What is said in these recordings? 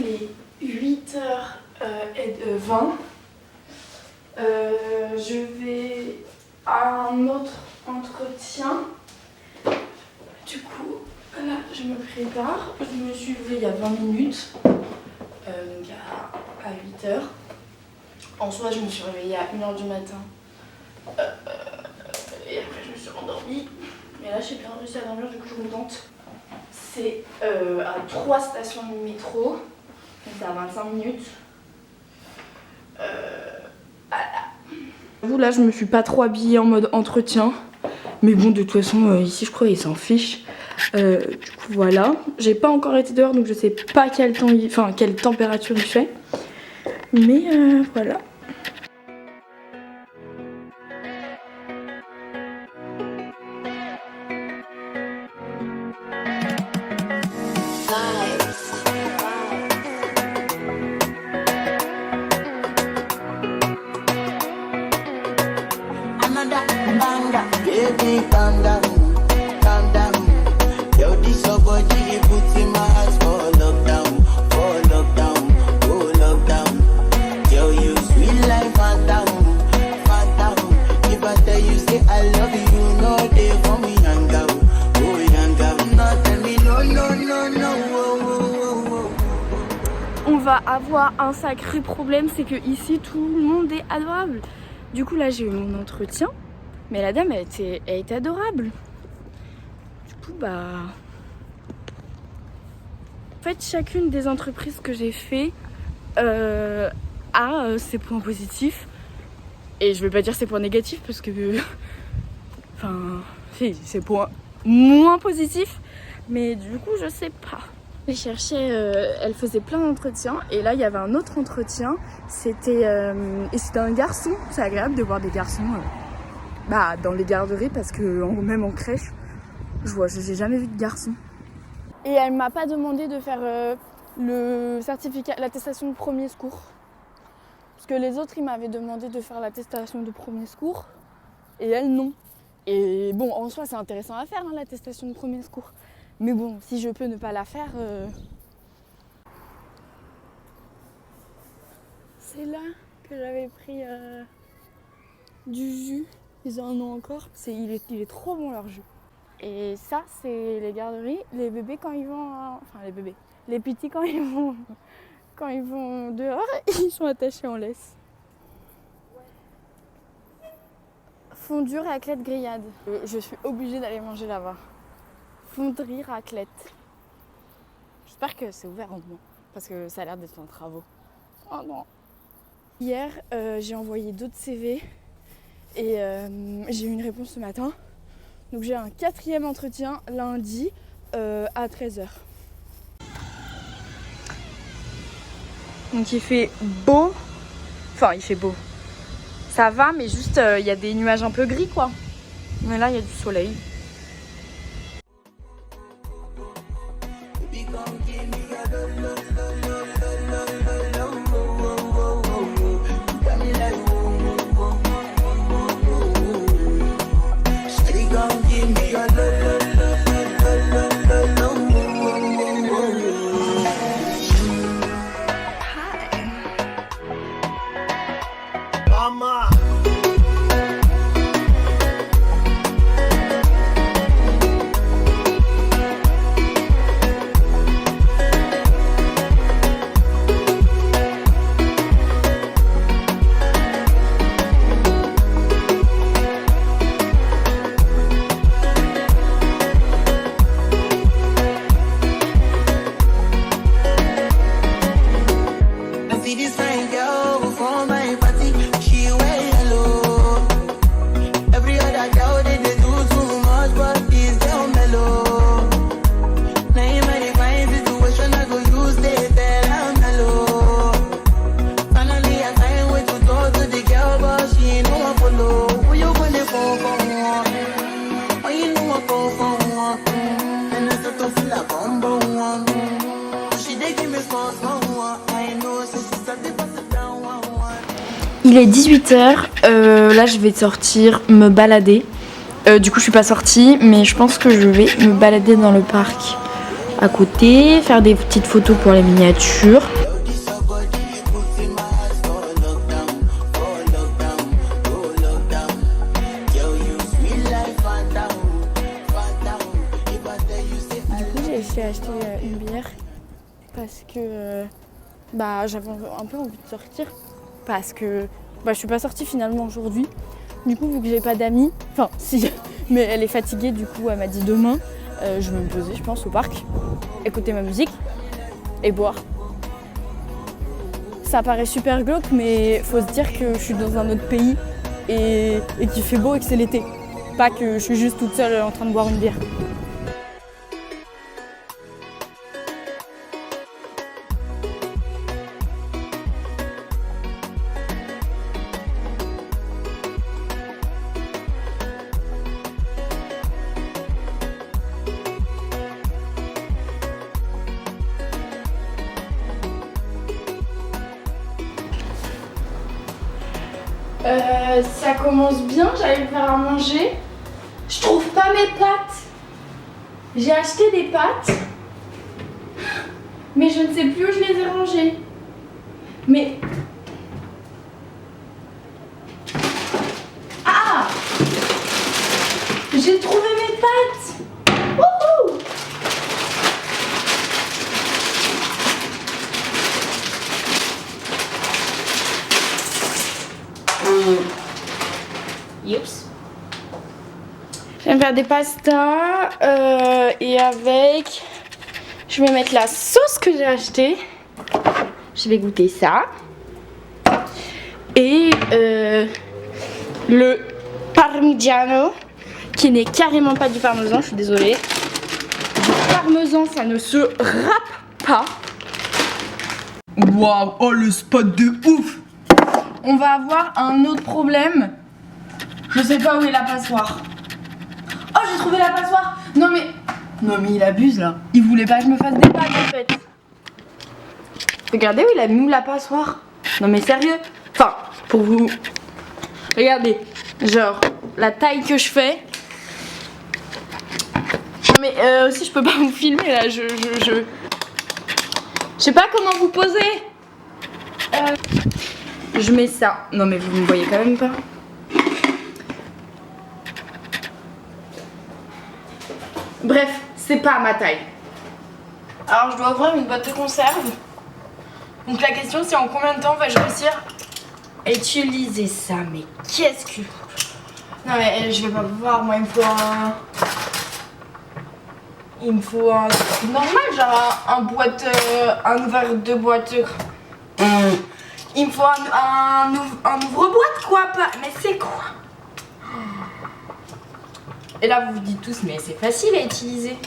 il est 8h20. Je vais à un autre entretien. Du coup, là, je me prépare. Je me suis levée il y a 20 minutes, donc à 8h. En soi, je me suis réveillée à 1h du matin. Et après, je me suis rendormie. Mais là, j'ai bien réussi à dormir, du coup, je suis contente. C'est à 3 stations de métro. Donc, c'est à 25 minutes. Voilà. Vous, là, je me suis pas trop habillée en mode entretien. Mais bon, de toute façon, ici, je crois qu'ils s'en fichent. Du coup, voilà. J'ai pas encore été dehors, donc je sais pas quelle température il fait. Mais voilà. Baby, calm down, calm down. Yo, this your body, it puts in my heart for lockdown, oh lockdown. Yo, you sweet like phantom, phantom. If I tell you say I love you, you know they for me yanga, oh yanga. No, tell me no, no, no, no, oh, oh, oh. On va avoir un sacré problème, c'est que ici tout le monde est adorable. Du coup là j'ai eu mon entretien. Mais la dame, elle était adorable. Du coup, bah... En fait, chacune des entreprises que j'ai fait a ses points positifs. Et je vais pas dire ses points négatifs parce que... Enfin, si, ses points moins positifs. Mais du coup, je sais pas. Elle cherchait, elle faisait plein d'entretiens. Et là, il y avait un autre entretien. C'était un garçon. C'est agréable de voir des garçons... dans les garderies parce que même en crèche, j'ai jamais vu de garçon. Et elle m'a pas demandé de faire le certificat, l'attestation de premier secours. Parce que les autres, ils m'avaient demandé de faire l'attestation de premier secours et elle non. Et bon, en soi, c'est intéressant à faire, hein, l'attestation de premier secours. Mais bon, si je peux ne pas la faire... C'est là que j'avais pris du jus. Ils en ont encore, il est trop bon leur jus. Et ça, c'est les garderies, les bébés quand ils vont... Enfin les bébés, les petits quand ils vont dehors, ils sont attachés en laisse. Fondue, raclette, grillade. Je suis obligée d'aller manger là-bas. Fonderie, raclette. J'espère que c'est ouvert en moins, parce que ça a l'air d'être en travaux. Oh non. Hier, j'ai envoyé d'autres CV. Et j'ai eu une réponse ce matin. Donc j'ai un 4e entretien lundi à 13h. Donc il fait beau. Enfin il fait beau. Ça va mais juste il y a des nuages un peu gris quoi. Mais là il y a du soleil. Il est 18h, là je vais sortir me balader. Du coup je suis pas sortie mais je pense que je vais me balader dans le parc à côté, faire des petites photos pour les miniatures. J'ai acheté une bière parce que j'avais un peu envie de sortir parce que je suis pas sortie finalement aujourd'hui. Du coup, vu que j'ai pas d'amis, enfin si, mais elle est fatiguée, du coup elle m'a dit demain, je vais me poser je pense au parc, écouter ma musique et boire. Ça paraît super glauque, mais faut se dire que je suis dans un autre pays et qu'il fait beau et que c'est l'été. Pas que je suis juste toute seule en train de boire une bière. Ça commence bien, j'allais faire à manger. Je trouve pas mes pâtes. J'ai acheté des pâtes, mais je ne sais plus où je les ai rangées. Mais... Ah! J'ai trouvé mes pâtes! Wouhou! Youps. Je vais me faire des pastas et avec... Je vais mettre la sauce que j'ai achetée. Je vais goûter ça. Et le parmigiano, qui n'est carrément pas du parmesan, je suis désolée. Du parmesan, ça ne se râpe pas. Waouh, oh le spot de ouf! On va avoir un autre problème. Je sais pas où est la passoire. Oh, j'ai trouvé la passoire. Non mais il abuse là. Il voulait pas que je me fasse des pâtes en fait. Regardez où il a mis la passoire. Non mais sérieux. Enfin, pour vous. Regardez. Genre, la taille que je fais. Non mais aussi je peux pas vous filmer là. Je sais pas comment vous poser. Je mets ça. Non mais vous me voyez quand même pas. Bref, c'est pas à ma taille. Alors je dois ouvrir une boîte de conserve. Donc la question c'est en combien de temps vais-je réussir à utiliser ça. Mais qu'est-ce que... Non mais je vais pas pouvoir, moi il me faut un truc normal, genre un verre de boîte. Il me faut un ouvre-boîte quoi, pas... Mais c'est quoi? Et là vous vous dites tous, mais c'est facile à utiliser.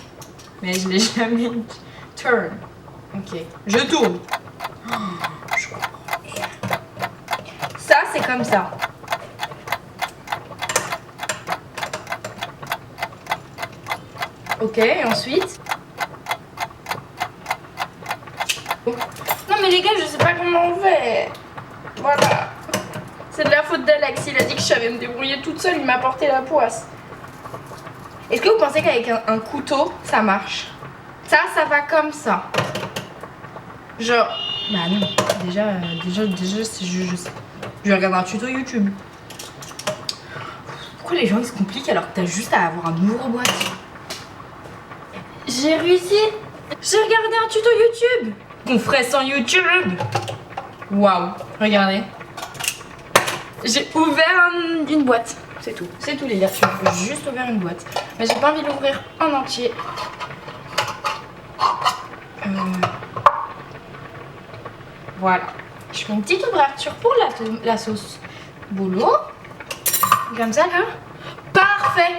Mais je l'ai jamais... Turn. Ok, je tourne. Je comprends. Ça c'est comme ça. Ok, et ensuite... Non mais les gars, je sais pas comment on fait. Voilà. C'est de la faute d'Alex, il a dit que je savais me débrouiller toute seule, il m'a apporté la poisse. Est-ce que vous pensez qu'avec un couteau, ça marche? Ça va comme ça. Genre... Bah non, déjà je vais regarder un tuto YouTube. Pourquoi les gens ils se compliquent alors que t'as juste à avoir un ouvre-boîte? J'ai réussi. J'ai regardé un tuto YouTube. Qu'on ferait sans YouTube. Waouh, regardez. J'ai ouvert une boîte. C'est tout les gars. J'ai juste ouvert une boîte. Mais j'ai pas envie de l'ouvrir en entier. Voilà. Je fais une petite ouverture pour la sauce boulot. Comme ça là. Parfait.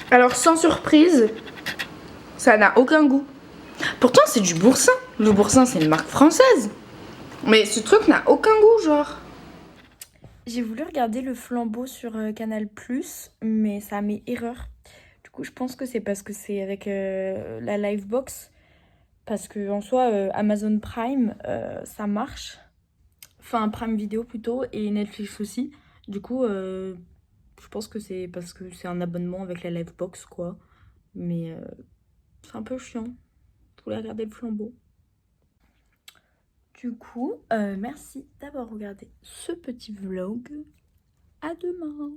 Alors sans surprise, ça n'a aucun goût. Pourtant c'est du boursin. Le boursin c'est une marque française. Mais ce truc n'a aucun goût genre. J'ai voulu regarder le flambeau sur Canal+, mais ça met erreur. Du coup je pense que c'est parce que c'est avec la Livebox. Parce que en soi Amazon Prime ça marche. Enfin Prime Video plutôt et Netflix aussi. Du coup je pense que c'est parce que c'est un abonnement avec la Livebox quoi. Mais c'est un peu chiant. Je voulais regarder le flambeau. Du coup, merci d'avoir regardé ce petit vlog. À demain.